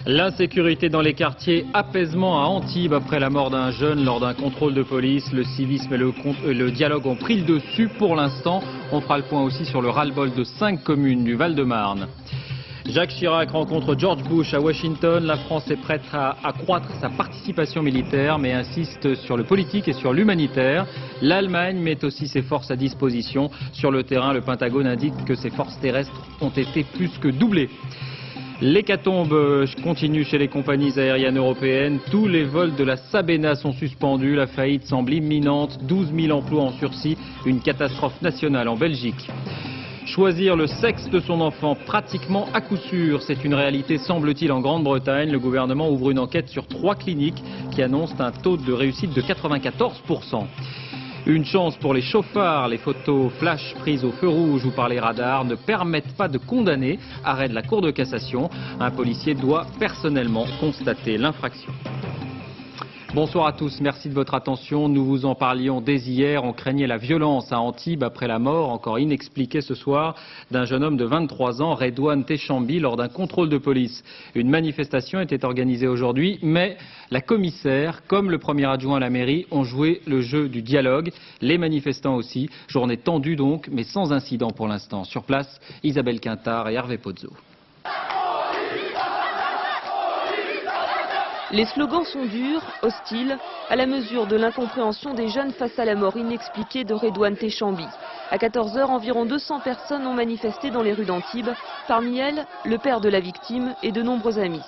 L'insécurité dans les quartiers, apaisement à Antibes après la mort d'un jeune lors d'un contrôle de police. Le civisme et le dialogue ont pris le dessus pour l'instant. On fera le point aussi sur le ras-le-bol de 5 communes du Val-de-Marne. Jacques Chirac rencontre George Bush à Washington. La France est prête à accroître sa participation militaire mais insiste sur le politique et sur l'humanitaire. L'Allemagne met aussi ses forces à disposition. Sur le terrain, le Pentagone indique que ses forces terrestres ont été plus que doublées. L'hécatombe continue chez les compagnies aériennes européennes. Tous les vols de la Sabena sont suspendus. La faillite semble imminente. 12 000 emplois en sursis. Une catastrophe nationale en Belgique. Choisir le sexe de son enfant pratiquement à coup sûr, c'est une réalité semble-t-il en Grande-Bretagne. Le gouvernement ouvre une enquête sur 3 cliniques qui annoncent un taux de réussite de 94%. Une chance pour les chauffards, les photos flash prises au feu rouge ou par les radars ne permettent pas de condamner. Arrêt de la Cour de cassation. Un policier doit personnellement constater l'infraction. Bonsoir à tous, merci de votre attention. Nous vous en parlions dès hier. On craignait la violence à Antibes après la mort, encore inexpliquée ce soir, d'un jeune homme de 23 ans, Redouane Techambi, lors d'un contrôle de police. Une manifestation était organisée aujourd'hui, mais la commissaire, comme le premier adjoint à la mairie, ont joué le jeu du dialogue. Les manifestants aussi. Journée tendue donc, mais sans incident pour l'instant. Sur place, Isabelle Quintard et Hervé Pozzo. Les slogans sont durs, hostiles, à la mesure de l'incompréhension des jeunes face à la mort inexpliquée de Redouane Techambi. À 14 h, environ 200 personnes ont manifesté dans les rues d'Antibes. Parmi elles, le père de la victime et de nombreux amis.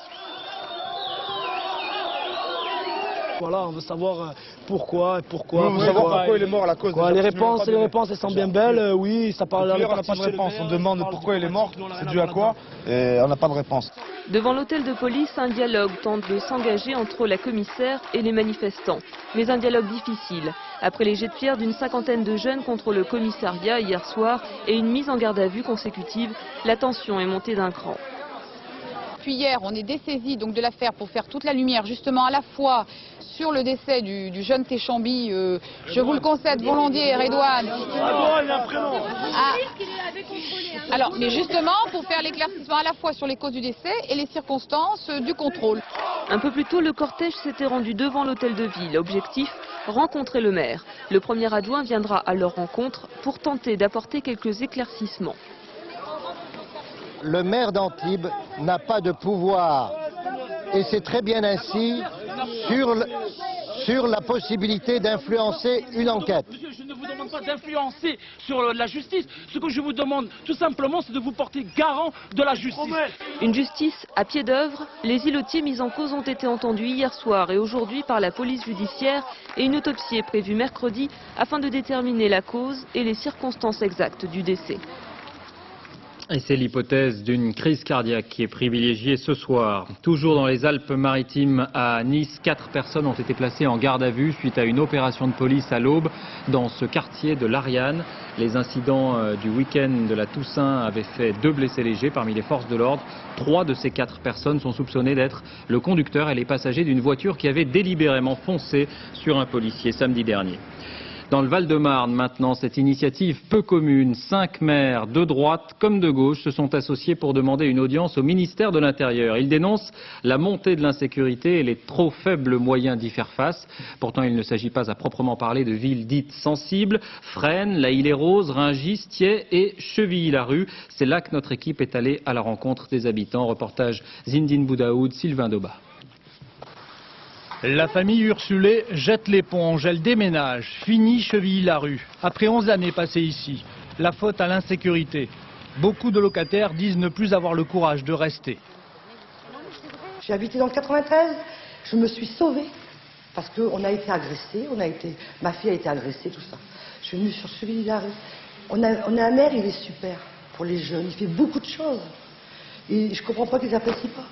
Voilà, on veut savoir pourquoi. On veut savoir pourquoi il est mort à la cause de... Les réponses elles sont bien belles, oui, ça parle... On n'a pas de réponse, on demande pourquoi il est mort, c'est dû à quoi, et on n'a pas de réponse. Devant l'hôtel de police, un dialogue tente de s'engager entre la commissaire et les manifestants. Mais un dialogue difficile. Après les jets de pierre d'une 50aine de jeunes contre le commissariat hier soir et une mise en garde à vue consécutive, la tension est montée d'un cran. Puis hier, on est dessaisi donc de l'affaire pour faire toute la lumière justement à la fois sur le décès du jeune Techambi, je vous le concède volontiers, Redouane. Alors, mais justement pour faire l'éclaircissement à la fois sur les causes du décès et les circonstances du contrôle. Un peu plus tôt, le cortège s'était rendu devant l'hôtel de ville. Objectif, rencontrer le maire. Le premier adjoint viendra à leur rencontre pour tenter d'apporter quelques éclaircissements. Le maire d'Antibes n'a pas de pouvoir, et c'est très bien ainsi, sur la possibilité d'influencer une enquête. Monsieur, je ne vous demande pas d'influencer sur la justice. Ce que je vous demande, tout simplement, c'est de vous porter garant de la justice. Une justice à pied d'œuvre. Les îlotiers mis en cause ont été entendus hier soir et aujourd'hui par la police judiciaire et une autopsie est prévue mercredi afin de déterminer la cause et les circonstances exactes du décès. Et c'est l'hypothèse d'une crise cardiaque qui est privilégiée ce soir. Toujours dans les Alpes-Maritimes à Nice, 4 personnes ont été placées en garde à vue suite à une opération de police à l'aube dans ce quartier de l'Ariane. Les incidents du week-end de la Toussaint avaient fait 2 blessés légers parmi les forces de l'ordre. 3 de ces 4 personnes sont soupçonnées d'être le conducteur et les passagers d'une voiture qui avait délibérément foncé sur un policier samedi dernier. Dans le Val-de-Marne, maintenant, cette initiative peu commune, 5 maires de droite comme de gauche se sont associés pour demander une audience au ministère de l'Intérieur. Ils dénoncent la montée de l'insécurité et les trop faibles moyens d'y faire face. Pourtant, il ne s'agit pas à proprement parler de villes dites sensibles. Fresnes, La Île-et-Rose, Rungis, Thiais et Chevilly-Larue. C'est là que notre équipe est allée à la rencontre des habitants. Reportage Zindine Boudaoud, Sylvain Doba. La famille Ursulé jette l'éponge, elle déménage, finit Chevilly-Larue. Après 11 années passées ici, la faute à l'insécurité. Beaucoup de locataires disent ne plus avoir le courage de rester. J'ai habité dans le 93, je me suis sauvée parce qu'on a été agressés, ma fille a été agressée, tout ça. Je suis venue sur Chevilly-Larue. On a un maire, il est super pour les jeunes, il fait beaucoup de choses. Et je ne comprends pas qu'ils n'apprécient pas.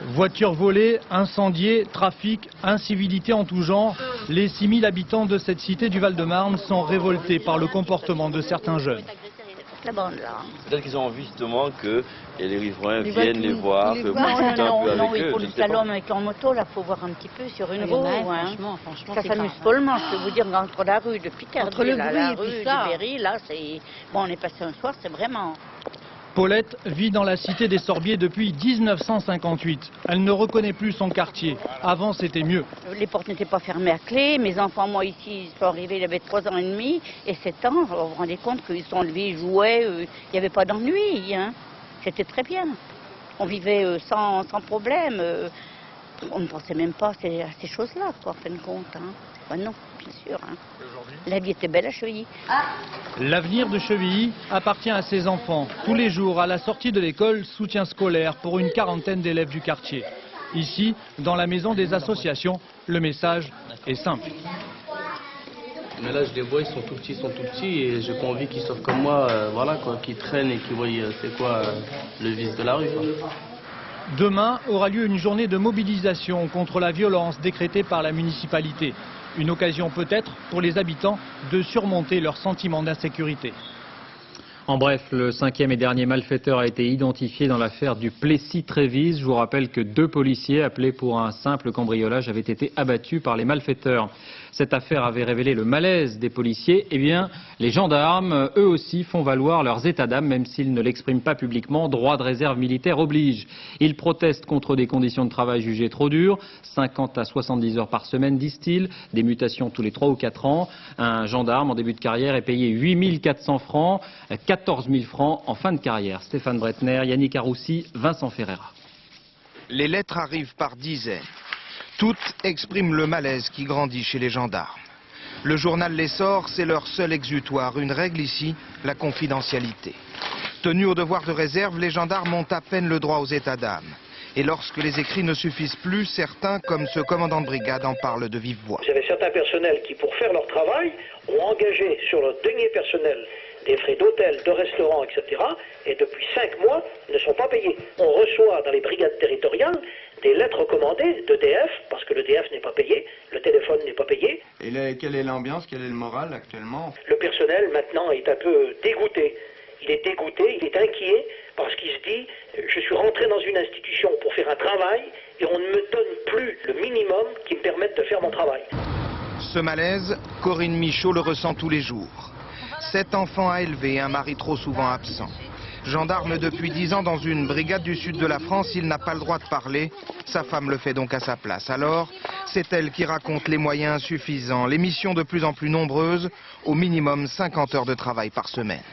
Voitures volées, incendiées, trafic, incivilité en tout genre, les 6000 habitants de cette cité du Val-de-Marne sont révoltés par le comportement de certains jeunes. Peut-être qu'ils ont envie justement que les riverains viennent les voir, que discutent un peu avec eux. Pour le salon avec leur moto, là, faut voir un petit peu sur une roue. Franchement, ça s'amuse pas le manche, je peux vous dire, entre la rue de Picardie, la rue du Berry, là, c'est... Bon, on est passé un soir, c'est vraiment... Paulette vit dans la cité des Sorbiers depuis 1958. Elle ne reconnaît plus son quartier. Avant, c'était mieux. Les portes n'étaient pas fermées à clé. Mes enfants, moi ici, ils sont arrivés, ils avaient 3 ans et demi et 7 ans. Alors, vous vous rendez compte qu'ils sont levés, ils jouaient, il n'y avait pas d'ennui. Hein. C'était très bien. On vivait sans problème. On ne pensait même pas à ces choses-là, quoi, en fin de compte. Hein. Ben non, bien sûr. Hein. La vie était belle à Chevilly. L'avenir de Chevilly appartient à ses enfants. Tous les jours, à la sortie de l'école, soutien scolaire pour une quarantaine d'élèves du quartier. Ici, dans la maison des associations, le message est simple. Mais là, je les vois, ils sont tout petits, et j'ai pas envie qu'ils soient comme moi, voilà, quoi, qui traînent et qui voient c'est quoi le vice de la rue, quoi. Demain aura lieu une journée de mobilisation contre la violence décrétée par la municipalité. Une occasion peut-être pour les habitants de surmonter leur sentiment d'insécurité. En bref, le 5e et dernier malfaiteur a été identifié dans l'affaire du Plessis-Trévise. Je vous rappelle que 2 policiers appelés pour un simple cambriolage avaient été abattus par les malfaiteurs. Cette affaire avait révélé le malaise des policiers. Eh bien, les gendarmes, eux aussi, font valoir leurs états d'âme, même s'ils ne l'expriment pas publiquement. Droit de réserve militaire oblige. Ils protestent contre des conditions de travail jugées trop dures. 50 à 70 heures par semaine, disent-ils. Des mutations tous les 3 ou 4 ans. Un gendarme en début de carrière est payé 8 400 francs, 14 000 francs en fin de carrière. Stéphane Bretner, Yannick Aroussi, Vincent Ferreira. Les lettres arrivent par dizaines. Toutes expriment le malaise qui grandit chez les gendarmes. Le journal L'Essor, c'est leur seul exutoire. Une règle ici, la confidentialité. Tenus au devoir de réserve, les gendarmes ont à peine le droit aux états d'âme. Et lorsque les écrits ne suffisent plus, certains, comme ce commandant de brigade, en parlent de vive voix. Vous avez certains personnels qui, pour faire leur travail, ont engagé sur leur denier personnel des frais d'hôtel, de restaurant, etc. Et depuis 5 mois, ne sont pas payés. On reçoit dans les brigades territoriales des lettres recommandées d'EDF, parce que l'EDF n'est pas payé, le téléphone n'est pas payé. Et quelle est l'ambiance, quel est le moral actuellement? Le personnel, maintenant, est un peu dégoûté. Il est dégoûté, il est inquiet, parce qu'il se dit, je suis rentré dans une institution pour faire un travail, et on ne me donne plus le minimum qui me permette de faire mon travail. Ce malaise, Corinne Michaud le ressent tous les jours. 7 enfants à élever et un mari trop souvent absent. Gendarme depuis 10 ans dans une brigade du sud de la France, il n'a pas le droit de parler. Sa femme le fait donc à sa place. Alors, c'est elle qui raconte les moyens insuffisants, les missions de plus en plus nombreuses, au minimum 50 heures de travail par semaine.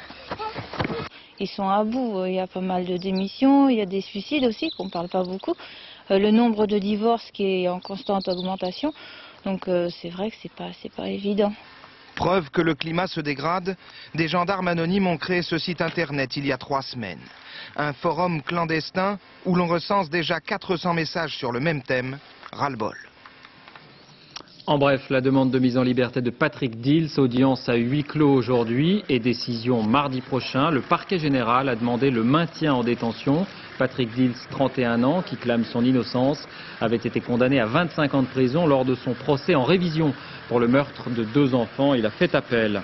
Ils sont à bout, il y a pas mal de démissions, il y a des suicides aussi, qu'on ne parle pas beaucoup. Le nombre de divorces qui est en constante augmentation, donc c'est vrai que c'est pas évident. Preuve que le climat se dégrade, des gendarmes anonymes ont créé ce site internet il y a 3 semaines. Un forum clandestin où l'on recense déjà 400 messages sur le même thème, ras-le-bol. En bref, la demande de mise en liberté de Patrick Dils, audience à huis clos aujourd'hui et décision mardi prochain. Le parquet général a demandé le maintien en détention. Patrick Dils, 31 ans, qui clame son innocence, avait été condamné à 25 ans de prison lors de son procès en révision pour le meurtre de 2 enfants. Il a fait appel.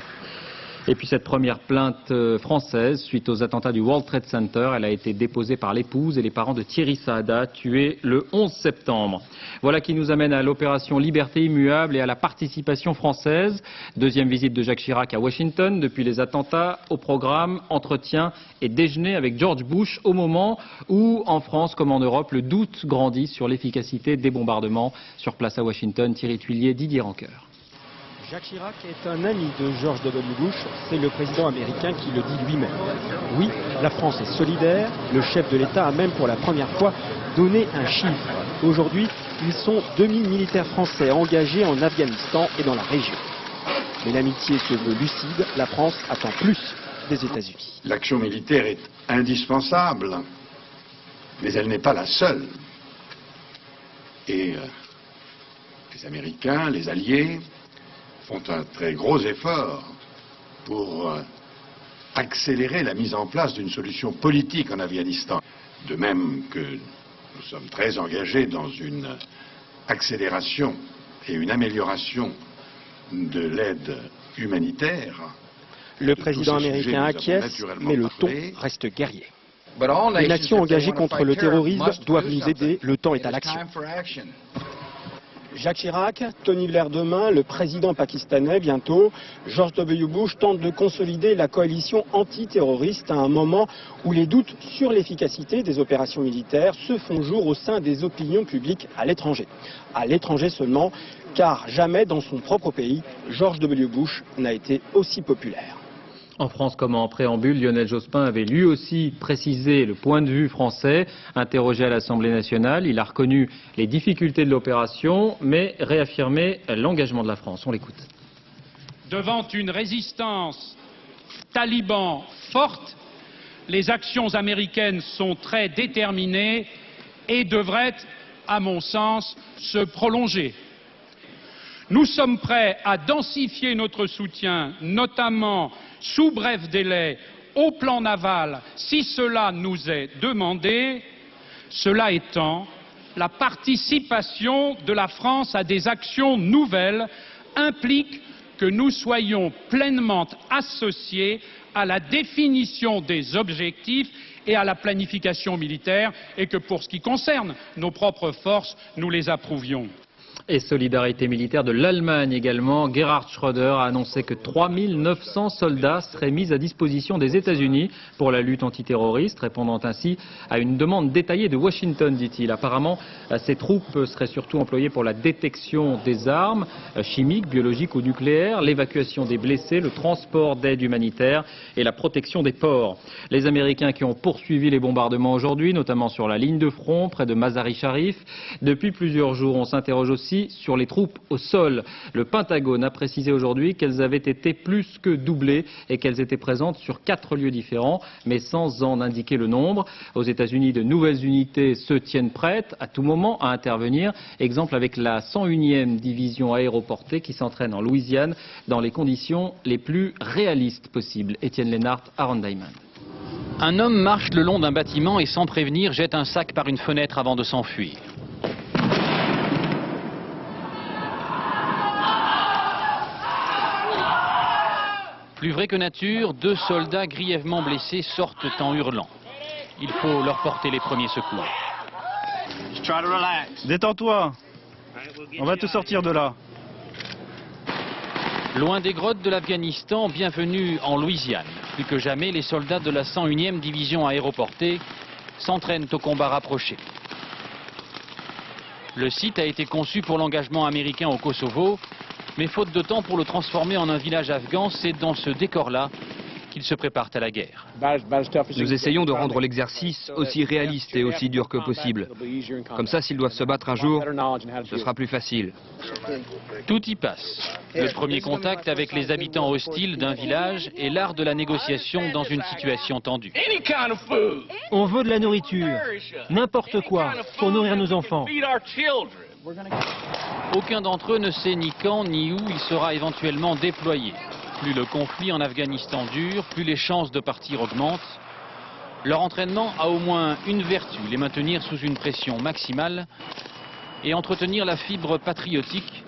Et puis cette première plainte française suite aux attentats du World Trade Center, elle a été déposée par l'épouse et les parents de Thierry Saada, tué le 11 septembre. Voilà qui nous amène à l'opération Liberté immuable et à la participation française. Deuxième visite de Jacques Chirac à Washington depuis les attentats. Au programme, entretien et déjeuner avec George Bush au moment où, en France comme en Europe, le doute grandit sur l'efficacité des bombardements. Sur place à Washington, Thierry Tuillier, Didier Rancoeur. Jacques Chirac est un ami de George W. Bush, c'est le président américain qui le dit lui-même. Oui, la France est solidaire, le chef de l'État a même pour la première fois donné un chiffre. Aujourd'hui, ils sont 2000 militaires français engagés en Afghanistan et dans la région. Mais l'amitié se veut lucide, la France attend plus des États-Unis. L'action militaire est indispensable, mais elle n'est pas la seule. Et les Américains, les Alliés, font un très gros effort pour accélérer la mise en place d'une solution politique en Afghanistan. De même que nous sommes très engagés dans une accélération et une amélioration de l'aide humanitaire. Le président américain acquiesce, mais le ton reste guerrier. Les nations engagées contre le terrorisme doivent nous aider, le temps est à l'action. Jacques Chirac, Tony Blair demain, le président pakistanais bientôt, George W. Bush tente de consolider la coalition antiterroriste à un moment où les doutes sur l'efficacité des opérations militaires se font jour au sein des opinions publiques à l'étranger. À l'étranger seulement, car jamais dans son propre pays, George W. Bush n'a été aussi populaire. En France, comme en préambule, Lionel Jospin avait lui aussi précisé le point de vue français. Interrogé à l'Assemblée nationale, il a reconnu les difficultés de l'opération, mais réaffirmé l'engagement de la France. On l'écoute. Devant une résistance taliban forte, les actions américaines sont très déterminées et devraient, à mon sens, se prolonger. Nous sommes prêts à densifier notre soutien, notamment sous bref délai, au plan naval, si cela nous est demandé. Cela étant, la participation de la France à des actions nouvelles implique que nous soyons pleinement associés à la définition des objectifs et à la planification militaire, et que pour ce qui concerne nos propres forces, nous les approuvions. Et solidarité militaire de l'Allemagne également. Gerhard Schröder a annoncé que 3900 soldats seraient mis à disposition des États-Unis pour la lutte antiterroriste, répondant ainsi à une demande détaillée de Washington, dit-il. Apparemment, ces troupes seraient surtout employées pour la détection des armes chimiques, biologiques ou nucléaires, l'évacuation des blessés, le transport d'aide humanitaire et la protection des ports. Les Américains qui ont poursuivi les bombardements aujourd'hui, notamment sur la ligne de front près de Mazar-i-Sharif. Depuis plusieurs jours, on s'interroge aussi sur les troupes au sol. Le Pentagone a précisé aujourd'hui qu'elles avaient été plus que doublées et qu'elles étaient présentes sur 4 lieux différents, mais sans en indiquer le nombre. Aux États-Unis, de nouvelles unités se tiennent prêtes à tout moment à intervenir. Exemple avec la 101e division aéroportée qui s'entraîne en Louisiane dans les conditions les plus réalistes possibles. Étienne Lénart, Aaron Diamond. Un homme marche le long d'un bâtiment et sans prévenir jette un sac par une fenêtre avant de s'enfuir. Plus vrai que nature, 2 soldats grièvement blessés sortent en hurlant. Il faut leur porter les premiers secours. Détends-toi, on va te sortir de là. Loin des grottes de l'Afghanistan, bienvenue en Louisiane. Plus que jamais, les soldats de la 101e division aéroportée s'entraînent au combat rapproché. Le site a été conçu pour l'engagement américain au Kosovo, mais faute de temps pour le transformer en un village afghan, c'est dans ce décor-là qu'ils se préparent à la guerre. Nous essayons de rendre l'exercice aussi réaliste et aussi dur que possible. Comme ça, s'ils doivent se battre un jour, ce sera plus facile. Tout y passe. Le premier contact avec les habitants hostiles d'un village et l'art de la négociation dans une situation tendue. On veut de la nourriture, n'importe quoi, pour nourrir nos enfants. Aucun d'entre eux ne sait ni quand ni où il sera éventuellement déployé. Plus le conflit en Afghanistan dure, plus les chances de partir augmentent. Leur entraînement a au moins une vertu, les maintenir sous une pression maximale et entretenir la fibre patriotique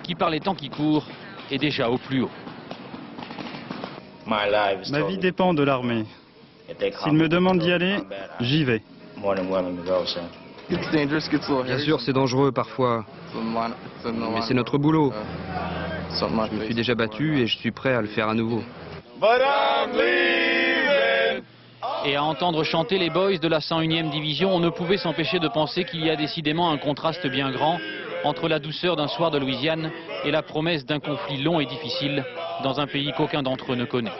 qui, par les temps qui courent, est déjà au plus haut. Ma vie dépend de l'armée. S'ils me demandent d'y aller, j'y vais. Bien sûr, c'est dangereux parfois, mais c'est notre boulot. Je me suis déjà battu et je suis prêt à le faire à nouveau. Et à entendre chanter les boys de la 101e division, on ne pouvait s'empêcher de penser qu'il y a décidément un contraste bien grand entre la douceur d'un soir de Louisiane et la promesse d'un conflit long et difficile dans un pays qu'aucun d'entre eux ne connaît.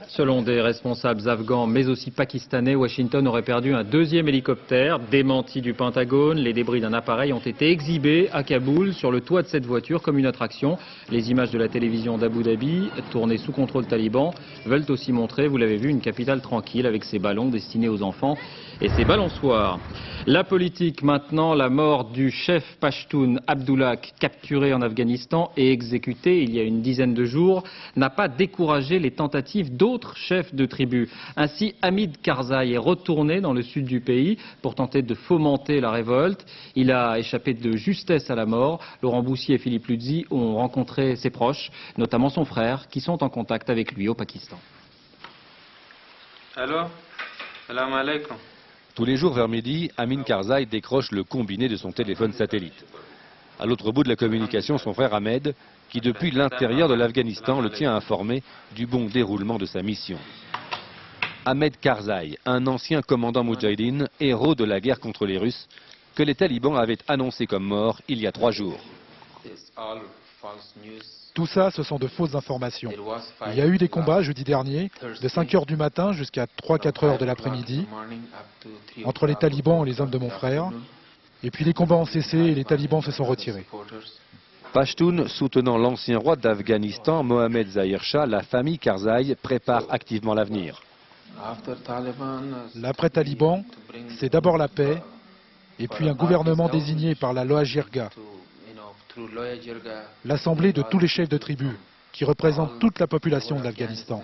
Selon des responsables afghans, mais aussi pakistanais, Washington aurait perdu un 2e hélicoptère. Démenti du Pentagone, les débris d'un appareil ont été exhibés à Kaboul sur le toit de cette voiture comme une attraction. Les images de la télévision d'Abu Dhabi, tournées sous contrôle taliban, veulent aussi montrer, vous l'avez vu, une capitale tranquille avec ses ballons destinés aux enfants et ses balançoires. La politique maintenant, la mort du chef Pashtun Abdullah, capturé en Afghanistan et exécuté il y a une dizaine de jours, n'a pas découragé les tentatives d'autres chefs de tribus. Ainsi, Hamid Karzai est retourné dans le sud du pays pour tenter de fomenter la révolte. Il a échappé de justesse à la mort. Laurent Boussier et Philippe Luzzi ont rencontré ses proches, notamment son frère, qui sont en contact avec lui au Pakistan. Allô? Salam alaikum. Tous les jours vers midi, Amin Karzai décroche le combiné de son téléphone satellite. À l'autre bout de la communication, son frère Ahmed, qui depuis l'intérieur de l'Afghanistan le tient informé du bon déroulement de sa mission. Ahmed Karzai, un ancien commandant moudjahidine, héros de la guerre contre les Russes, que les talibans avaient annoncé comme mort il y a 3 jours. Tout ça, ce sont de fausses informations. Il y a eu des combats jeudi dernier, de 5 h du matin jusqu'à 3-4 h de l'après-midi, entre les talibans et les hommes de mon frère. Et puis les combats ont cessé et les talibans se sont retirés. Pashtun soutenant l'ancien roi d'Afghanistan, Mohamed Zahir Shah, la famille Karzai prépare activement l'avenir. L'après-taliban, c'est d'abord la paix, et puis un gouvernement désigné par la Loya Jirga, l'assemblée de tous les chefs de tribus, qui représentent toute la population de l'Afghanistan.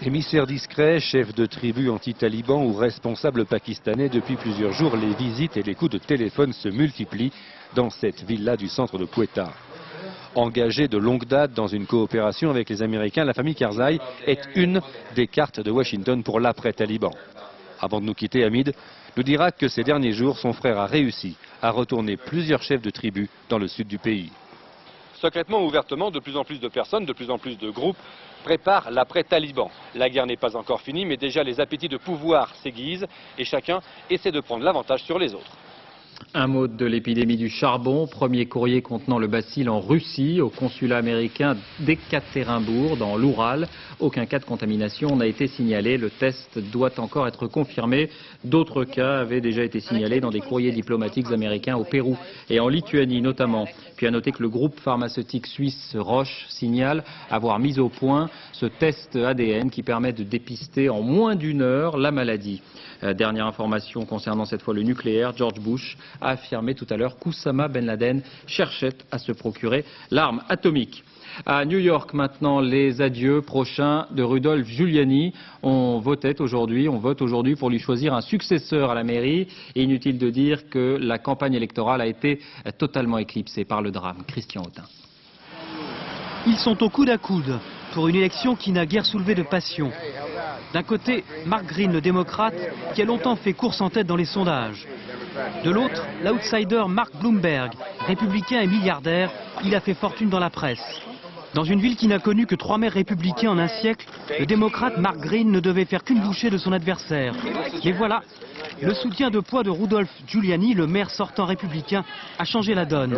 Émissaire discret, chef de tribu anti-taliban ou responsable pakistanais, depuis plusieurs jours, les visites et les coups de téléphone se multiplient dans cette villa du centre de Quetta. Engagée de longue date dans une coopération avec les Américains, la famille Karzai est une des cartes de Washington pour l'après-taliban. Avant de nous quitter, Hamid nous dira que ces derniers jours, son frère a réussi à retourner plusieurs chefs de tribus dans le sud du pays. Secrètement ou ouvertement, de plus en plus de personnes, de plus en plus de groupes préparent l'après-taliban. La guerre n'est pas encore finie, mais déjà les appétits de pouvoir s'aiguisent et chacun essaie de prendre l'avantage sur les autres. Un mot de l'épidémie du charbon. Premier courrier contenant le bacille en Russie, au consulat américain d'Ekaterinbourg, dans l'Oural. Aucun cas de contamination n'a été signalé. Le test doit encore être confirmé. D'autres cas avaient déjà été signalés dans des courriers diplomatiques américains au Pérou et en Lituanie notamment. Puis à noter que le groupe pharmaceutique suisse Roche signale avoir mis au point ce test ADN qui permet de dépister en moins d'1 heure la maladie. Dernière information concernant cette fois le nucléaire, George Bush a affirmé tout à l'heure qu'Oussama Ben Laden cherchait à se procurer l'arme atomique. À New York maintenant, les adieux prochains de Rudolph Giuliani. On vote aujourd'hui pour lui choisir un successeur à la mairie. Et inutile de dire que la campagne électorale a été totalement éclipsée par le drame. Christian Autain. Ils sont au coude à coude pour une élection qui n'a guère soulevé de passion. D'un côté, Mark Green, le démocrate, qui a longtemps fait course en tête dans les sondages. De l'autre, l'outsider Mark Bloomberg, républicain et milliardaire, il a fait fortune dans la presse. Dans une ville qui n'a connu que 3 maires républicains en un siècle, le démocrate Mark Green ne devait faire qu'une bouchée de son adversaire. Mais voilà, le soutien de poids de Rudolph Giuliani, le maire sortant républicain, a changé la donne.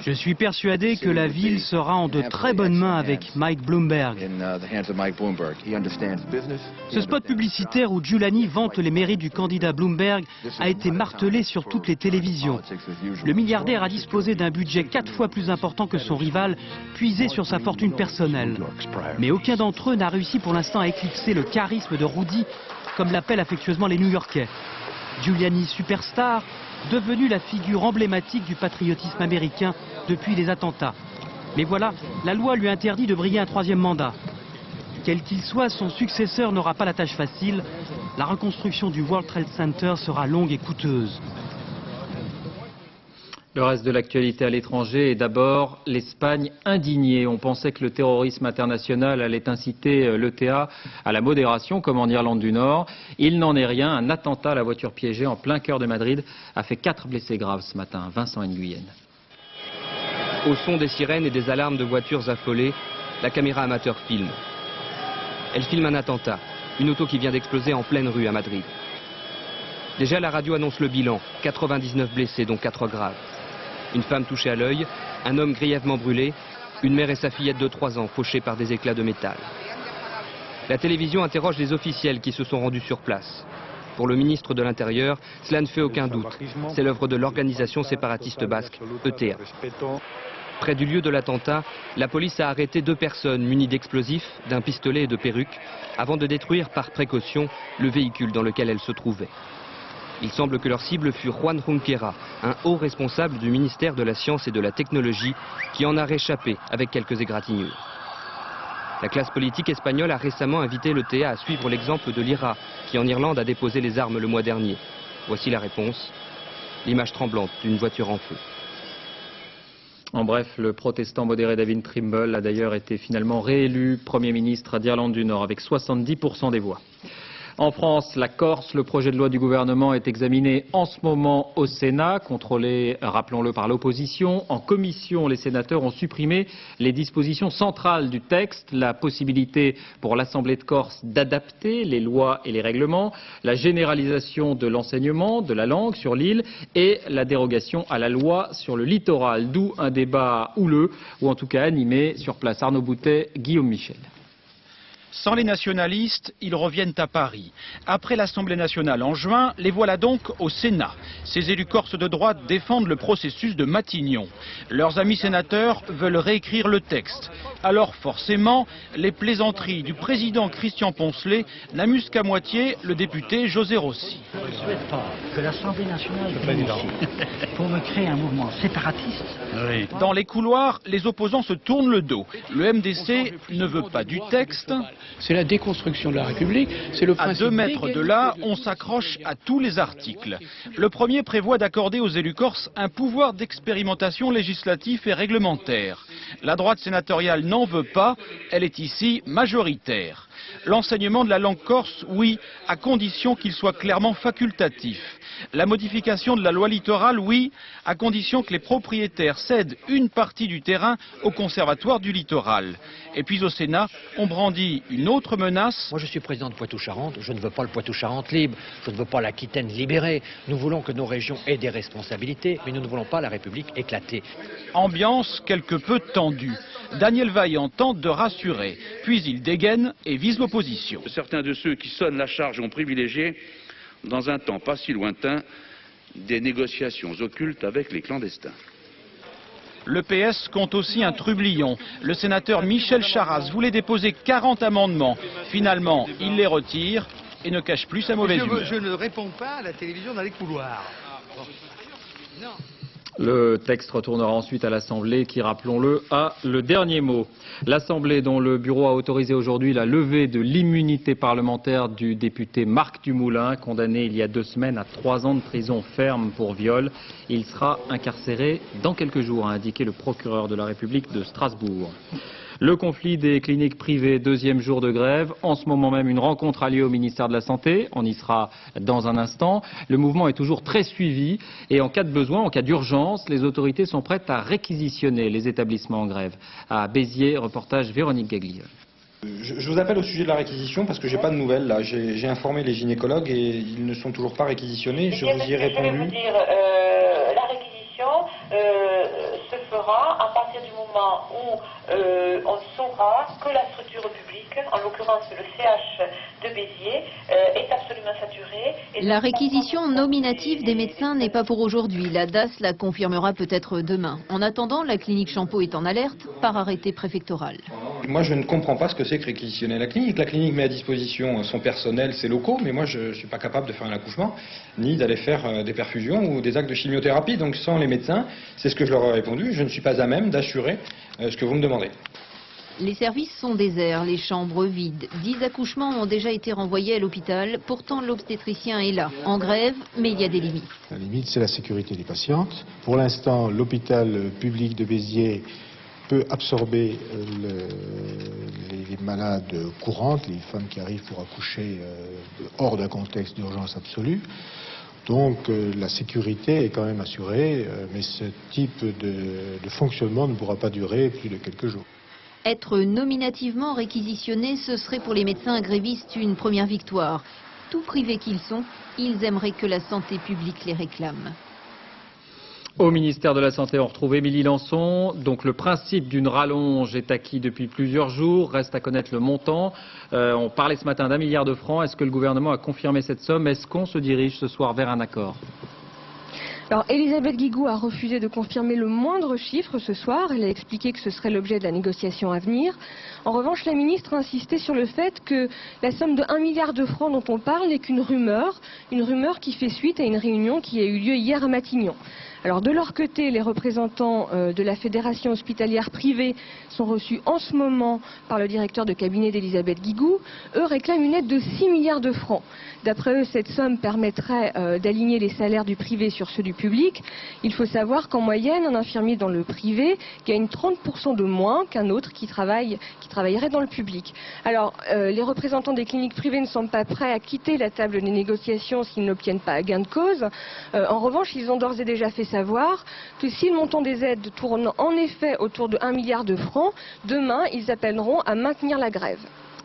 Je suis persuadé que la ville sera en de très bonnes mains avec Mike Bloomberg. Ce spot publicitaire où Giuliani vante les mérites du candidat Bloomberg a été martelé sur toutes les télévisions. Le milliardaire a disposé d'un budget 4 fois plus important que son rival, puisé sur sa fortune personnelle. Mais aucun d'entre eux n'a réussi pour l'instant à éclipser le charisme de Rudy, comme l'appellent affectueusement les New-Yorkais. Giuliani superstar, devenu la figure emblématique du patriotisme américain depuis les attentats. Mais voilà, la loi lui interdit de briller un 3e mandat. Quel qu'il soit, son successeur n'aura pas la tâche facile. La reconstruction du World Trade Center sera longue et coûteuse. Le reste de l'actualité à l'étranger est d'abord l'Espagne indignée. On pensait que le terrorisme international allait inciter l'ETA à la modération, comme en Irlande du Nord. Il n'en est rien. Un attentat à la voiture piégée en plein cœur de Madrid a fait 4 blessés graves ce matin. Vincent Nguyen. Au son des sirènes et des alarmes de voitures affolées, la caméra amateur filme. Elle filme un attentat, une auto qui vient d'exploser en pleine rue à Madrid. Déjà, la radio annonce le bilan, 99 blessés, dont 4 graves. Une femme touchée à l'œil, un homme grièvement brûlé, une mère et sa fillette de 3 ans fauchées par des éclats de métal. La télévision interroge les officiels qui se sont rendus sur place. Pour le ministre de l'Intérieur, cela ne fait aucun doute. C'est l'œuvre de l'organisation séparatiste basque, ETA. Près du lieu de l'attentat, la police a arrêté 2 personnes munies d'explosifs, d'un pistolet et de perruques, avant de détruire par précaution le véhicule dans lequel elles se trouvaient. Il semble que leur cible fut Juan Junquera, un haut responsable du ministère de la Science et de la Technologie, qui en a réchappé avec quelques égratignures. La classe politique espagnole a récemment invité l'ETA à suivre l'exemple de l'IRA, qui en Irlande a déposé les armes le mois dernier. Voici la réponse, l'image tremblante d'une voiture en feu. En bref, le protestant modéré David Trimble a d'ailleurs été finalement réélu Premier ministre d'Irlande du Nord avec 70% des voix. En France, la Corse, le projet de loi du gouvernement est examiné en ce moment au Sénat, contrôlé, rappelons-le, par l'opposition. En commission, les sénateurs ont supprimé les dispositions centrales du texte, la possibilité pour l'Assemblée de Corse d'adapter les lois et les règlements, la généralisation de l'enseignement de la langue sur l'île et la dérogation à la loi sur le littoral, d'où un débat houleux, ou en tout cas animé. Sur place, Arnaud Boutet, Guillaume Michel. Sans les nationalistes, ils reviennent à Paris. Après l'Assemblée nationale en juin, les voilà donc au Sénat. Ces élus corses de droite défendent le processus de Matignon. Leurs amis sénateurs veulent réécrire le texte. Alors forcément, les plaisanteries du président Christian Poncelet n'amusent qu'à moitié le député José Rossi. Je ne souhaite pas que l'Assemblée nationale vienne ici pour me créer un mouvement séparatiste. Oui. Dans les couloirs, les opposants se tournent le dos. Le MDC ne veut pas du texte. C'est la déconstruction de la République, c'est le principe. À 2 mètres de là, on s'accroche à tous les articles. Le premier prévoit d'accorder aux élus corses un pouvoir d'expérimentation législatif et réglementaire. La droite sénatoriale n'en veut pas, elle est ici majoritaire. L'enseignement de la langue corse, oui, à condition qu'il soit clairement facultatif. La modification de la loi littorale, oui, à condition que les propriétaires cèdent une partie du terrain au conservatoire du littoral. Et puis au Sénat, on brandit une autre menace. Moi je suis président de Poitou-Charentes, je ne veux pas le Poitou-Charentes libre, je ne veux pas l'Aquitaine libérée. Nous voulons que nos régions aient des responsabilités, mais nous ne voulons pas la République éclatée. Ambiance quelque peu tendue. Daniel Vaillant tente de rassurer, puis il dégaine et vise l'opposition. Certains de ceux qui sonnent la charge ont privilégié, dans un temps pas si lointain, des négociations occultes avec les clandestins. Le PS compte aussi un trublion. Le sénateur Michel Charasse voulait déposer 40 amendements. Finalement, il les retire et ne cache plus sa mauvaise humeur. Je ne réponds pas à la télévision dans les couloirs. Non. Le texte retournera ensuite à l'Assemblée qui, rappelons-le, a le dernier mot. L'Assemblée dont le bureau a autorisé aujourd'hui la levée de l'immunité parlementaire du député Marc Dumoulin, condamné il y a 2 semaines à 3 ans de prison ferme pour viol. Il sera incarcéré dans quelques jours, a indiqué le procureur de la République de Strasbourg. Le conflit des cliniques privées, 2e jour de grève. En ce moment même, une rencontre a lieu au ministère de la Santé. On y sera dans un instant. Le mouvement est toujours très suivi et en cas de besoin, en cas d'urgence, les autorités sont prêtes à réquisitionner les établissements en grève. À Béziers, reportage Véronique Gaglione. Je vous appelle au sujet de la réquisition parce que j'ai pas de nouvelles là. J'ai informé les gynécologues et ils ne sont toujours pas réquisitionnés. Je vous y ai répondu. La réquisition se fera à partir du moment où on saura que la structure publique, en l'occurrence le CH de Béziers, est absolument saturée. La réquisition nominative des médecins n'est pas pour aujourd'hui. La DAS la confirmera peut-être demain. En attendant, la clinique Champeau est en alerte par arrêté préfectoral. Moi, je ne comprends pas ce que c'est que réquisitionner la clinique. La clinique met à disposition son personnel, ses locaux, mais moi, je ne suis pas capable de faire un accouchement, ni d'aller faire des perfusions ou des actes de chimiothérapie. Donc, sans les médecins, c'est ce que je leur ai répondu, je ne suis pas à même d'assurer ce que vous me demandez. Les services sont déserts, les chambres vides. 10 accouchements ont déjà été renvoyés à l'hôpital. Pourtant, l'obstétricien est là, en grève, mais il y a des limites. La limite, c'est la sécurité des patientes. Pour l'instant, l'hôpital public de Béziers peut absorber les malades courantes, les femmes qui arrivent pour accoucher hors d'un contexte d'urgence absolue. Donc la sécurité est quand même assurée, mais ce type de fonctionnement ne pourra pas durer plus de quelques jours. Être nominativement réquisitionné, ce serait pour les médecins grévistes une première victoire. Tout privés qu'ils sont, ils aimeraient que la santé publique les réclame. Au ministère de la Santé, on retrouve Émilie Lançon. Donc le principe d'une rallonge est acquis depuis plusieurs jours. Reste à connaître le montant. On parlait ce matin d'1 milliard de francs. Est-ce que le gouvernement a confirmé cette somme? Est-ce qu'on se dirige ce soir vers un accord? Alors, Elisabeth Guigou a refusé de confirmer le moindre chiffre ce soir. Elle a expliqué que ce serait l'objet de la négociation à venir. En revanche, la ministre a insisté sur le fait que la somme de 1 milliard de francs dont on parle n'est qu'une rumeur qui fait suite à une réunion qui a eu lieu hier à Matignon. Alors de leur côté, les représentants de la Fédération hospitalière privée sont reçus en ce moment par le directeur de cabinet d'Elisabeth Guigou. Eux réclament une aide de 6 milliards de francs. D'après eux, cette somme permettrait d'aligner les salaires du privé sur ceux du public. Il faut savoir qu'en moyenne, un infirmier dans le privé gagne 30% de moins qu'un autre qui travaillerait dans le public. Alors, les représentants des cliniques privées ne semblent pas prêts à quitter la table des négociations s'ils n'obtiennent pas gain de cause. En revanche, ils ont d'ores et déjà fait savoir que si le montant des aides tourne en effet autour de 1 milliard de francs, demain, ils appelleront à maintenir la grève.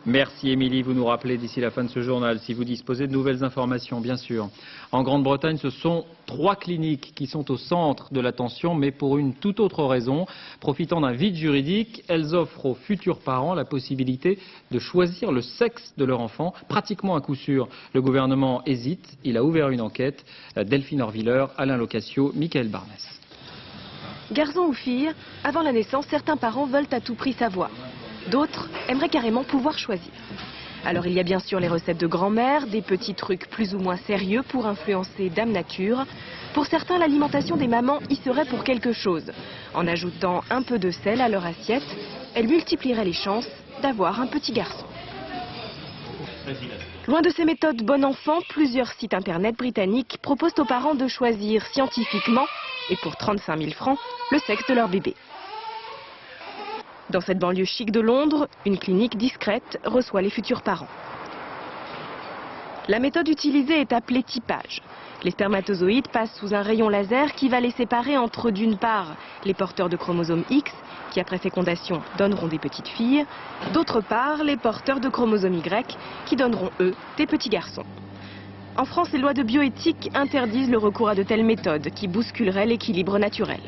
Merci Émilie, vous nous rappelez d'ici la fin de ce journal, si vous disposez de nouvelles informations, bien sûr. En Grande-Bretagne, ce sont 3 cliniques qui sont au centre de l'attention, mais pour une toute autre raison. Profitant d'un vide juridique, elles offrent aux futurs parents la possibilité de choisir le sexe de leur enfant, pratiquement à coup sûr. Le gouvernement hésite, il a ouvert une enquête. Delphine Orviller, Alain Locascio, Michael Barnès. Garçon ou fille, avant la naissance, certains parents veulent à tout prix savoir. D'autres aimeraient carrément pouvoir choisir. Alors il y a bien sûr les recettes de grand-mère, des petits trucs plus ou moins sérieux pour influencer Dame Nature. Pour certains, l'alimentation des mamans y serait pour quelque chose. En ajoutant un peu de sel à leur assiette, elle multiplierait les chances d'avoir un petit garçon. Loin de ces méthodes bon enfant, plusieurs sites internet britanniques proposent aux parents de choisir scientifiquement, et pour 35 000 francs, le sexe de leur bébé. Dans cette banlieue chic de Londres, une clinique discrète reçoit les futurs parents. La méthode utilisée est appelée typage. Les spermatozoïdes passent sous un rayon laser qui va les séparer entre, d'une part, les porteurs de chromosome X, qui après fécondation donneront des petites filles, d'autre part, les porteurs de chromosome Y, qui donneront, eux, des petits garçons. En France, les lois de bioéthique interdisent le recours à de telles méthodes qui bousculeraient l'équilibre naturel.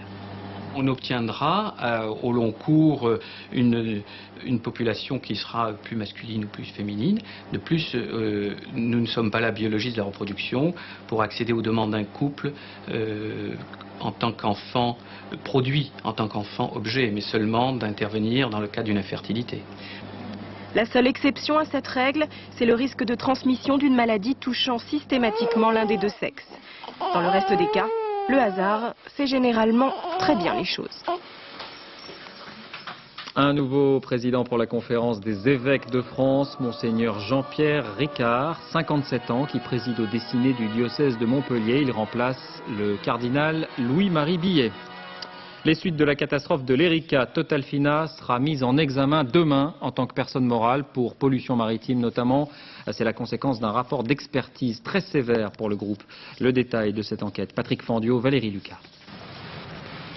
On obtiendra au long cours une population qui sera plus masculine ou plus féminine. De plus, nous ne sommes pas là biologistes de la reproduction pour accéder aux demandes d'un couple en tant qu'enfant produit, en tant qu'enfant objet, mais seulement d'intervenir dans le cas d'une infertilité. La seule exception à cette règle, c'est le risque de transmission d'une maladie touchant systématiquement l'un des deux sexes. Dans le reste des cas, le hasard fait généralement très bien les choses. Un nouveau président pour la conférence des évêques de France, Monseigneur Jean-Pierre Ricard, 57 ans, qui préside aux destinées du diocèse de Montpellier. Il remplace le cardinal Louis-Marie Billet. Les suites de la catastrophe de l'Erika, Totalfina sera mise en examen demain en tant que personne morale pour pollution maritime notamment. C'est la conséquence d'un rapport d'expertise très sévère pour le groupe. Le détail de cette enquête, Patrick Fandiot, Valérie Lucas.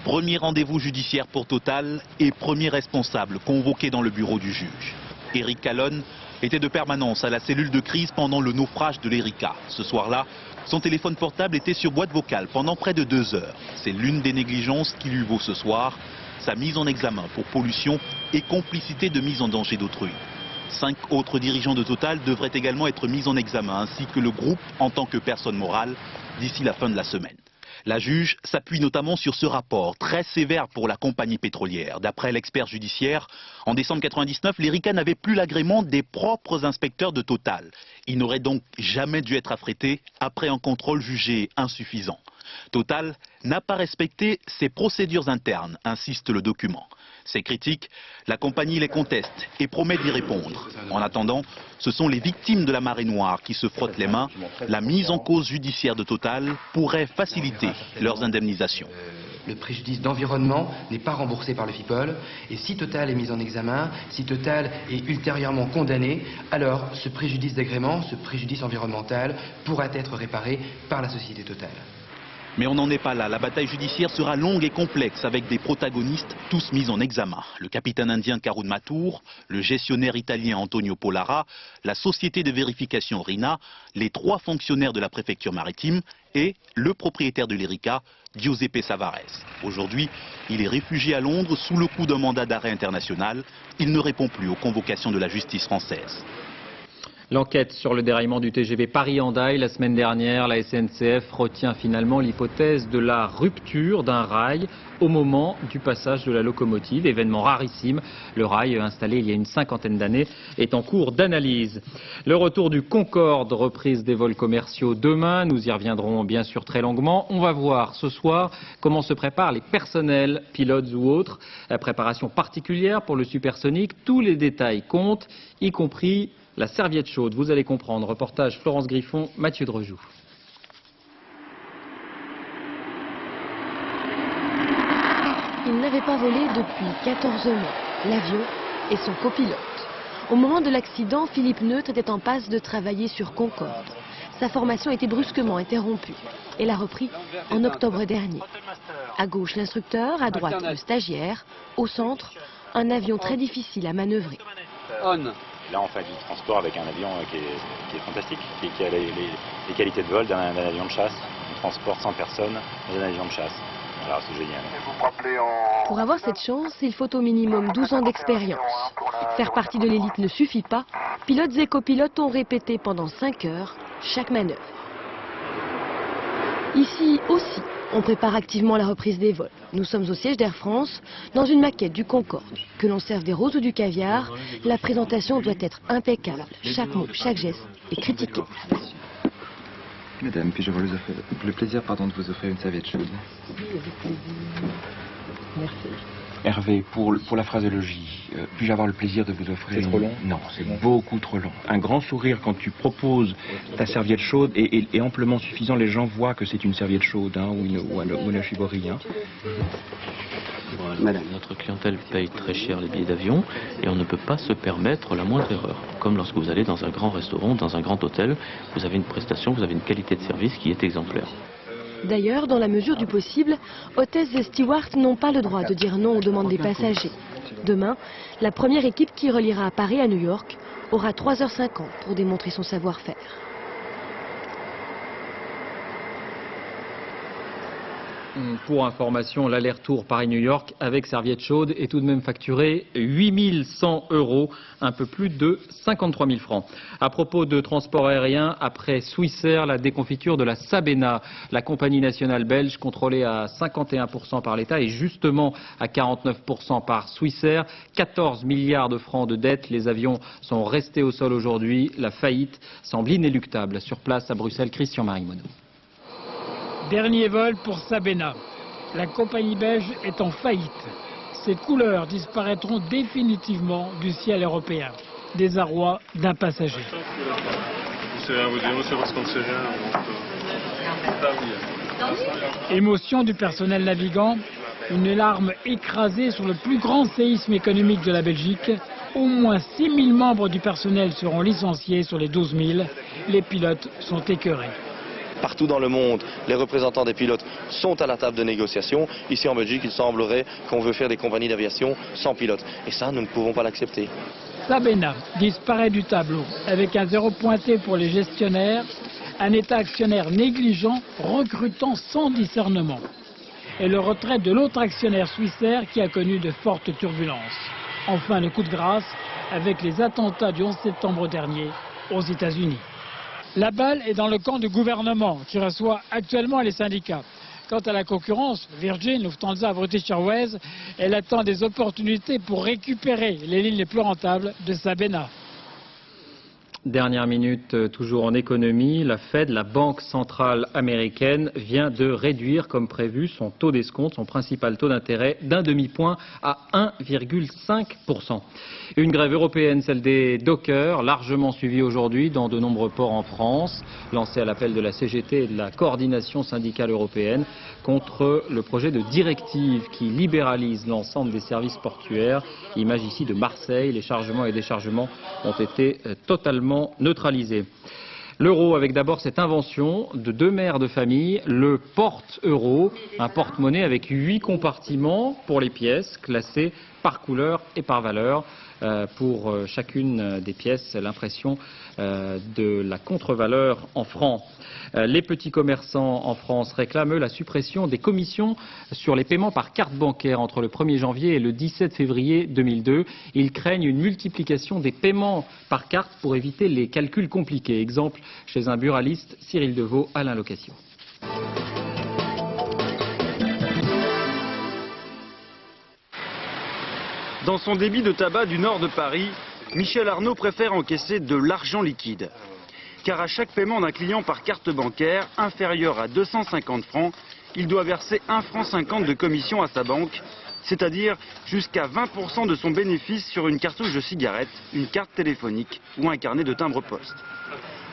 Premier rendez-vous judiciaire pour Total et premier responsable convoqué dans le bureau du juge. Éric Calonne était de permanence à la cellule de crise pendant le naufrage de l'Erika. Ce soir-là, son téléphone portable était sur boîte vocale pendant près de 2 heures. C'est l'une des négligences qui lui vaut ce soir sa mise en examen pour pollution et complicité de mise en danger d'autrui. 5 autres dirigeants de Total devraient également être mis en examen, ainsi que le groupe en tant que personne morale d'ici la fin de la semaine. La juge s'appuie notamment sur ce rapport très sévère pour la compagnie pétrolière. D'après l'expert judiciaire, en décembre 1999, l'Erika n'avait plus l'agrément des propres inspecteurs de Total. Il n'aurait donc jamais dû être affrété après un contrôle jugé insuffisant. Total n'a pas respecté ses procédures internes, insiste le document. Ces critiques, la compagnie les conteste et promet d'y répondre. En attendant, ce sont les victimes de la marée noire qui se frottent les mains. La mise en cause judiciaire de Total pourrait faciliter leurs indemnisations. Le préjudice d'environnement n'est pas remboursé par le FIPOL. Et si Total est mis en examen, si Total est ultérieurement condamné, alors ce préjudice d'agrément, ce préjudice environnemental pourra être réparé par la société Total. Mais on n'en est pas là. La bataille judiciaire sera longue et complexe avec des protagonistes tous mis en examen. Le capitaine indien Karun Mathur, le gestionnaire italien Antonio Polara, la société de vérification RINA, les 3 fonctionnaires de la préfecture maritime et le propriétaire de l'Erika, Giuseppe Savares. Aujourd'hui, il est réfugié à Londres sous le coup d'un mandat d'arrêt international. Il ne répond plus aux convocations de la justice française. L'enquête sur le déraillement du TGV Paris-Hendaye la semaine dernière, la SNCF retient finalement l'hypothèse de la rupture d'un rail au moment du passage de la locomotive. Événement rarissime, le rail installé il y a une 50aine d'années est en cours d'analyse. Le retour du Concorde, reprise des vols commerciaux demain, nous y reviendrons bien sûr très longuement. On va voir ce soir comment se préparent les personnels, pilotes ou autres. Préparation particulière pour le supersonique, tous les détails comptent, y compris la serviette chaude, vous allez comprendre. Reportage Florence Griffon, Mathieu Drejoux. n'avait pas volé depuis 14 mois, l'avion et son copilote. Au moment de l'accident, Philippe Neutre était en passe de travailler sur Concorde. Sa formation était brusquement interrompue et l'a repris en octobre dernier. À gauche, l'instructeur, à droite, le stagiaire. Au centre, un avion très difficile à manœuvrer. Là, on fait du transport avec un avion qui est fantastique, qui a les qualités de vol d'un avion de chasse. On transporte 100 personnes dans un avion de chasse. Alors, c'est génial. Pour avoir cette chance, il faut au minimum 12 ans d'expérience. Faire partie de l'élite ne suffit pas. Pilotes et copilotes ont répété pendant 5 heures chaque manœuvre. Ici aussi, on prépare activement la reprise des vols. Nous sommes au siège d'Air France, dans une maquette du Concorde. Que l'on serve des roses ou du caviar, la présentation doit être impeccable. Chaque mot, chaque geste est critiqué. Madame, puis-je avoir le plaisir de vous offrir une serviette chaude? Oui, avec plaisir. Merci. Hervé, pour la phraséologie, puis-je avoir le plaisir de vous offrir... C'est trop long? Non, c'est beaucoup trop long. Un grand sourire quand tu proposes ta serviette chaude est amplement suffisant. Les gens voient que c'est une serviette chaude ou une chiborie. Madame. Notre clientèle paye très cher les billets d'avion et on ne peut pas se permettre la moindre erreur. Comme lorsque vous allez dans un grand restaurant, dans un grand hôtel, vous avez une prestation, vous avez une qualité de service qui est exemplaire. D'ailleurs, dans la mesure du possible, hôtesses et stewards n'ont pas le droit de dire non aux demandes des passagers. Demain, la première équipe qui reliera Paris à New York aura 3h50 pour démontrer son savoir-faire. Pour information, l'aller-retour Paris-New York avec serviette chaude est tout de même facturé 8 100 €, un peu plus de 53 000 francs. À propos de transport aérien, après Swissair, la déconfiture de la Sabena, la compagnie nationale belge contrôlée à 51% par l'État et justement à 49% par Swissair, 14 milliards de francs de dettes. Les avions sont restés au sol aujourd'hui. La faillite semble inéluctable. Sur place à Bruxelles, Christian Marimono. Dernier vol pour Sabena. La compagnie belge est en faillite. Ses couleurs disparaîtront définitivement du ciel européen. Désarroi d'un passager. C'est rien à vous dire, c'est parce qu'on ne sait rien. Émotion du personnel navigant, une larme écrasée sur le plus grand séisme économique de la Belgique. Au moins 6 000 membres du personnel seront licenciés sur les 12 000. Les pilotes sont écœurés. Partout dans le monde, les représentants des pilotes sont à la table de négociation. Ici en Belgique, il semblerait qu'on veut faire des compagnies d'aviation sans pilote. Et ça, nous ne pouvons pas l'accepter. Sabena disparaît du tableau avec un zéro pointé pour les gestionnaires, un État actionnaire négligent recrutant sans discernement. Et le retrait de l'autre actionnaire Swissair qui a connu de fortes turbulences. Enfin, le coup de grâce avec les attentats du 11 septembre dernier aux États-Unis. La balle est dans le camp du gouvernement qui reçoit actuellement les syndicats. Quant à la concurrence, Virgin, Lufthansa, British Airways, elle attend des opportunités pour récupérer les lignes les plus rentables de Sabena. Dernière minute, toujours en économie, la Fed, la Banque centrale américaine, vient de réduire comme prévu son taux d'escompte, son principal taux d'intérêt, d'un demi-point à 1,5%. Une grève européenne, celle des dockers, largement suivie aujourd'hui dans de nombreux ports en France, lancée à l'appel de la CGT et de la coordination syndicale européenne contre le projet de directive qui libéralise l'ensemble des services portuaires. Image ici de Marseille, les chargements et déchargements ont été totalement neutralisés. L'euro avec d'abord cette invention de deux mères de famille, le porte-euro, un porte-monnaie avec 8 compartiments pour les pièces classées par couleur et par valeur. Pour chacune des pièces, l'impression de la contre-valeur en francs. Les petits commerçants en France réclament la suppression des commissions sur les paiements par carte bancaire entre le 1er janvier et le 17 février 2002. Ils craignent une multiplication des paiements par carte pour éviter les calculs compliqués. Exemple chez un buraliste, Cyril Deveau, Alain Location. Dans son débit de tabac du nord de Paris, Michel Arnaud préfère encaisser de l'argent liquide. Car à chaque paiement d'un client par carte bancaire inférieur à 250 francs, il doit verser 1,50 franc de commission à sa banque, c'est-à-dire jusqu'à 20% de son bénéfice sur une cartouche de cigarette, une carte téléphonique ou un carnet de timbre-poste.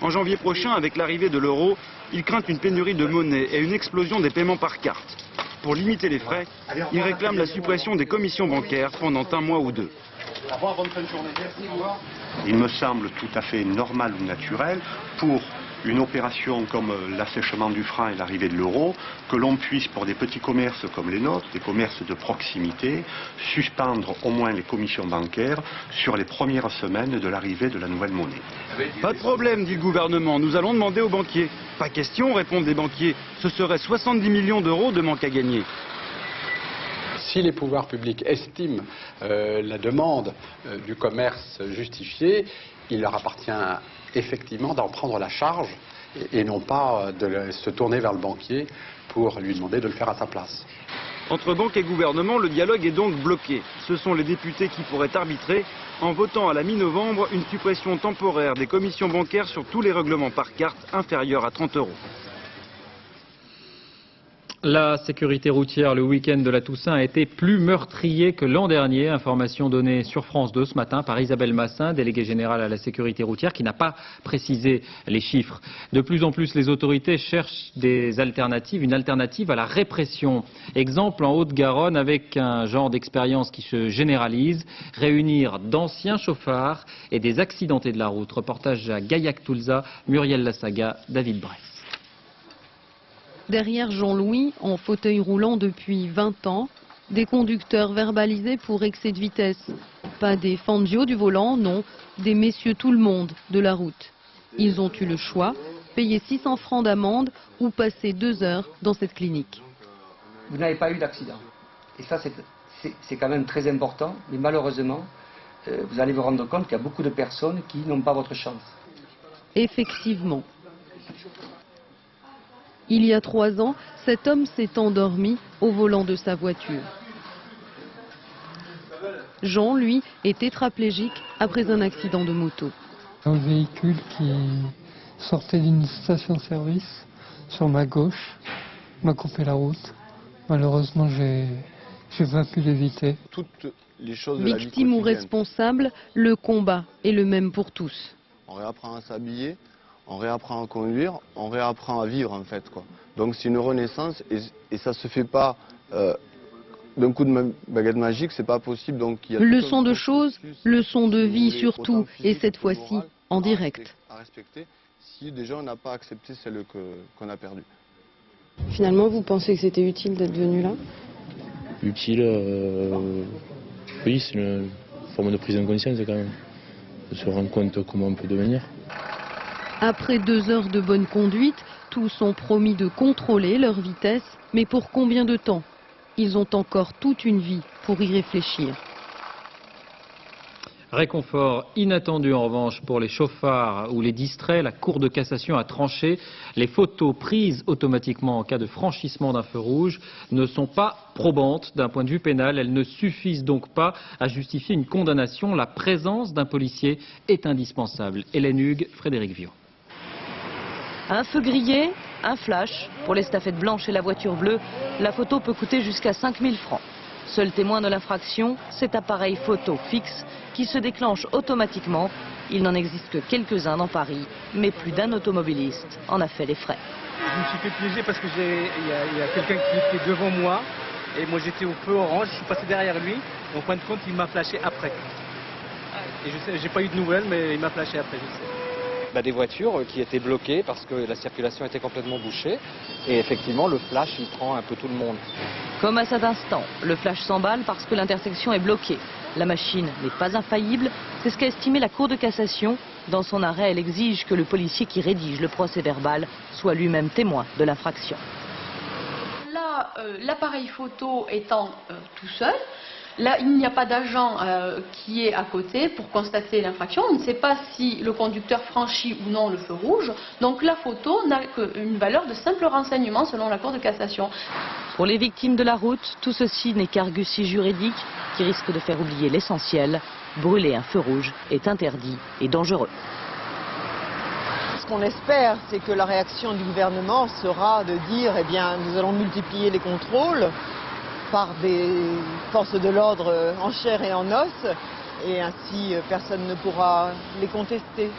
En janvier prochain, avec l'arrivée de l'euro, il craint une pénurie de monnaie et une explosion des paiements par carte. pour limiter les frais, il réclame la suppression des commissions bancaires pendant 1 mois ou 2. Il me semble tout à fait normal ou naturel pour une opération comme l'assèchement du franc et l'arrivée de l'euro, que l'on puisse, pour des petits commerces comme les nôtres, des commerces de proximité, suspendre au moins les commissions bancaires sur les premières semaines de l'arrivée de la nouvelle monnaie. Pas de problème, dit le gouvernement, nous allons demander aux banquiers. Pas question, répondent les banquiers, ce serait 70 millions d'euros de manque à gagner. Si les pouvoirs publics estiment la demande du commerce justifiée, il leur appartient effectivement d'en prendre la charge et non pas de se tourner vers le banquier pour lui demander de le faire à sa place. Entre banque et gouvernement, le dialogue est donc bloqué. Ce sont les députés qui pourraient arbitrer en votant à la mi-novembre une suppression temporaire des commissions bancaires sur tous les règlements par carte inférieurs à 30 €. La sécurité routière le week-end de la Toussaint a été plus meurtrier que l'an dernier. Information donnée sur France 2 ce matin par Isabelle Massin, déléguée générale à la sécurité routière, qui n'a pas précisé les chiffres. De plus en plus, les autorités cherchent des alternatives, une alternative à la répression. Exemple en Haute-Garonne avec un genre d'expérience qui se généralise, réunir d'anciens chauffards et des accidentés de la route. Reportage à Gaillac-Toulza, Muriel Lassaga, David Bress. Derrière Jean-Louis, en fauteuil roulant depuis 20 ans, des conducteurs verbalisés pour excès de vitesse. Pas des Fangio du volant, non, des messieurs tout le monde de la route. Ils ont eu le choix, payer 600 francs d'amende ou passer 2 heures dans cette clinique. Vous n'avez pas eu d'accident. Et ça, c'est quand même très important. Mais malheureusement, vous allez vous rendre compte qu'il y a beaucoup de personnes qui n'ont pas votre chance. Effectivement. Il y a 3 ans, cet homme s'est endormi au volant de sa voiture. Jean, lui, est tétraplégique après un accident de moto. Un véhicule qui sortait d'une station-service sur ma gauche m'a coupé la route. Malheureusement, j'ai pas pu l'éviter. Victime ou responsable, le combat est le même pour tous. On réapprend à s'habiller. On réapprend à conduire, on réapprend à vivre en fait, quoi. Donc c'est une renaissance et ça se fait pas d'un coup de baguette magique, c'est pas possible. Donc il y a leçon de choses, leçon de vie surtout, et cette fois-ci en direct. À respecter si déjà on n'a pas accepté celle qu'on a perdue. Finalement, vous pensez que c'était utile d'être venu là? Utile, oui, c'est une forme de prise de conscience quand même, de se rendre compte comment on peut devenir. Après 2 heures de bonne conduite, tous ont promis de contrôler leur vitesse, mais pour combien de temps? Ils ont encore toute une vie pour y réfléchir. Réconfort inattendu en revanche pour les chauffards ou les distraits. La Cour de cassation a tranché. Les photos prises automatiquement en cas de franchissement d'un feu rouge ne sont pas probantes d'un point de vue pénal. Elles ne suffisent donc pas à justifier une condamnation. La présence d'un policier est indispensable. Hélène Hugues, Frédéric Viau. Un feu grillé, un flash. Pour l'estafette blanche et la voiture bleue, la photo peut coûter jusqu'à 5 000 francs. Seul témoin de l'infraction, cet appareil photo fixe qui se déclenche automatiquement. Il n'en existe que quelques-uns dans Paris, mais plus d'un automobiliste en a fait les frais. Je me suis fait piéger parce qu'il y a quelqu'un qui était devant moi et moi j'étais au feu orange, je suis passé derrière lui. En fin de compte, il m'a flashé après. Et je sais, j'ai pas eu de nouvelles, mais il m'a flashé après, je sais. Des voitures qui étaient bloquées parce que la circulation était complètement bouchée. Et effectivement, le flash, il prend un peu tout le monde. Comme à cet instant, le flash s'emballe parce que l'intersection est bloquée. La machine n'est pas infaillible, c'est ce qu'a estimé la Cour de cassation. Dans son arrêt, elle exige que le policier qui rédige le procès-verbal soit lui-même témoin de l'infraction. Là, l'appareil photo étant tout seul, là, il n'y a pas d'agent qui est à côté pour constater l'infraction. On ne sait pas si le conducteur franchit ou non le feu rouge. Donc la photo n'a qu'une valeur de simple renseignement selon la Cour de cassation. Pour les victimes de la route, tout ceci n'est qu'argutie juridique qui risque de faire oublier l'essentiel. Brûler un feu rouge est interdit et dangereux. Ce qu'on espère, c'est que la réaction du gouvernement sera de dire, eh bien, nous allons multiplier les contrôles par des forces de l'ordre en chair et en os, et ainsi personne ne pourra les contester.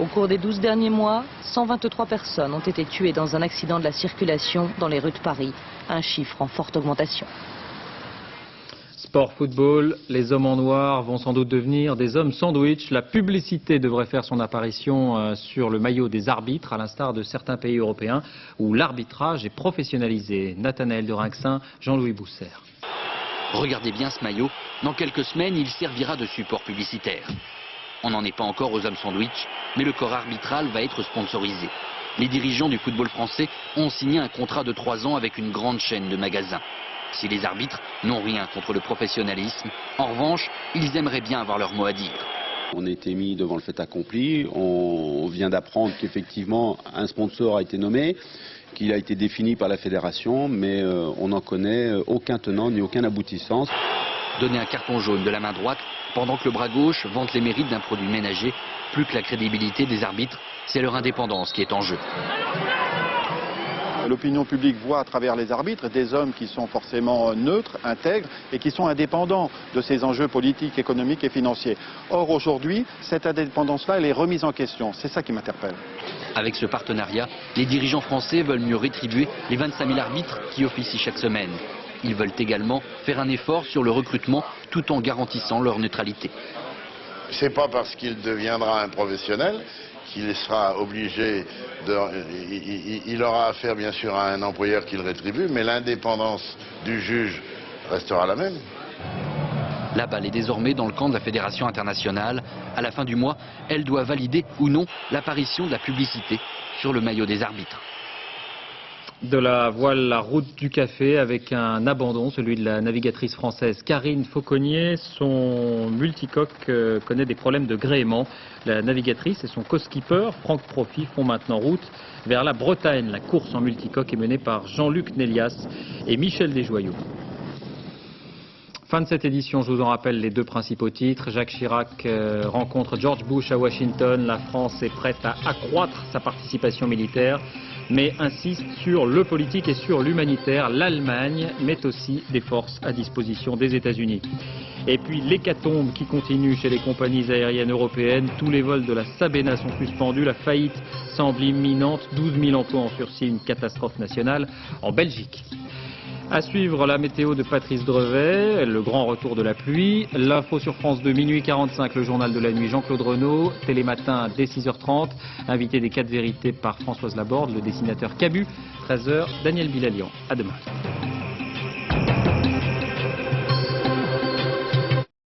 Au cours des 12 derniers mois, 123 personnes ont été tuées dans un accident de la circulation dans les rues de Paris, un chiffre en forte augmentation. Sport, football, les hommes en noir vont sans doute devenir des hommes sandwich. La publicité devrait faire son apparition sur le maillot des arbitres, à l'instar de certains pays européens où l'arbitrage est professionnalisé. Nathanaël de Rinxin, Jean-Louis Boussert. Regardez bien ce maillot, dans quelques semaines il servira de support publicitaire. On n'en est pas encore aux hommes sandwich, mais le corps arbitral va être sponsorisé. Les dirigeants du football français ont signé un contrat de 3 ans avec une grande chaîne de magasins. Si les arbitres n'ont rien contre le professionnalisme, en revanche, ils aimeraient bien avoir leur mot à dire. On a été mis devant le fait accompli, on vient d'apprendre qu'effectivement un sponsor a été nommé, qu'il a été défini par la fédération, mais on n'en connaît aucun tenant ni aucun aboutissant. Donner un carton jaune de la main droite pendant que le bras gauche vante les mérites d'un produit ménager, plus que la crédibilité des arbitres, c'est leur indépendance qui est en jeu. L'opinion publique voit à travers les arbitres des hommes qui sont forcément neutres, intègres et qui sont indépendants de ces enjeux politiques, économiques et financiers. Or aujourd'hui, cette indépendance-là, elle est remise en question. C'est ça qui m'interpelle. Avec ce partenariat, les dirigeants français veulent mieux rétribuer les 25 000 arbitres qui officient chaque semaine. Ils veulent également faire un effort sur le recrutement tout en garantissant leur neutralité. C'est pas parce qu'il deviendra un professionnel qu'il sera obligé il aura affaire bien sûr à un employeur qui le rétribue, mais l'indépendance du juge restera la même. La balle est désormais dans le camp de la Fédération internationale. À la fin du mois, elle doit valider ou non l'apparition de la publicité sur le maillot des arbitres. De la voile, la route du café avec un abandon, celui de la navigatrice française Karine Fauconnier. Son multicoque connaît des problèmes de gréement. La navigatrice et son co-skipper, Franck Profit, font maintenant route vers la Bretagne. La course en multicoque est menée par Jean-Luc Nélias et Michel Desjoyaux. Fin de cette édition, je vous en rappelle les 2 principaux titres. Jacques Chirac rencontre George Bush à Washington. La France est prête à accroître sa participation militaire, mais insiste sur le politique et sur l'humanitaire. L'Allemagne met aussi des forces à disposition des États-Unis. Et puis l'hécatombe qui continue chez les compagnies aériennes européennes. Tous les vols de la Sabena sont suspendus. La faillite semble imminente. 12 000 emplois en sursis, une catastrophe nationale en Belgique. À suivre la météo de Patrice Drevet, le grand retour de la pluie. L'info sur France 2, minuit 45, le journal de la nuit, Jean-Claude Renaud. Télématin dès 6h30, invité des 4 vérités par Françoise Laborde, le dessinateur Cabu. 13h, Daniel Bilalian. À demain.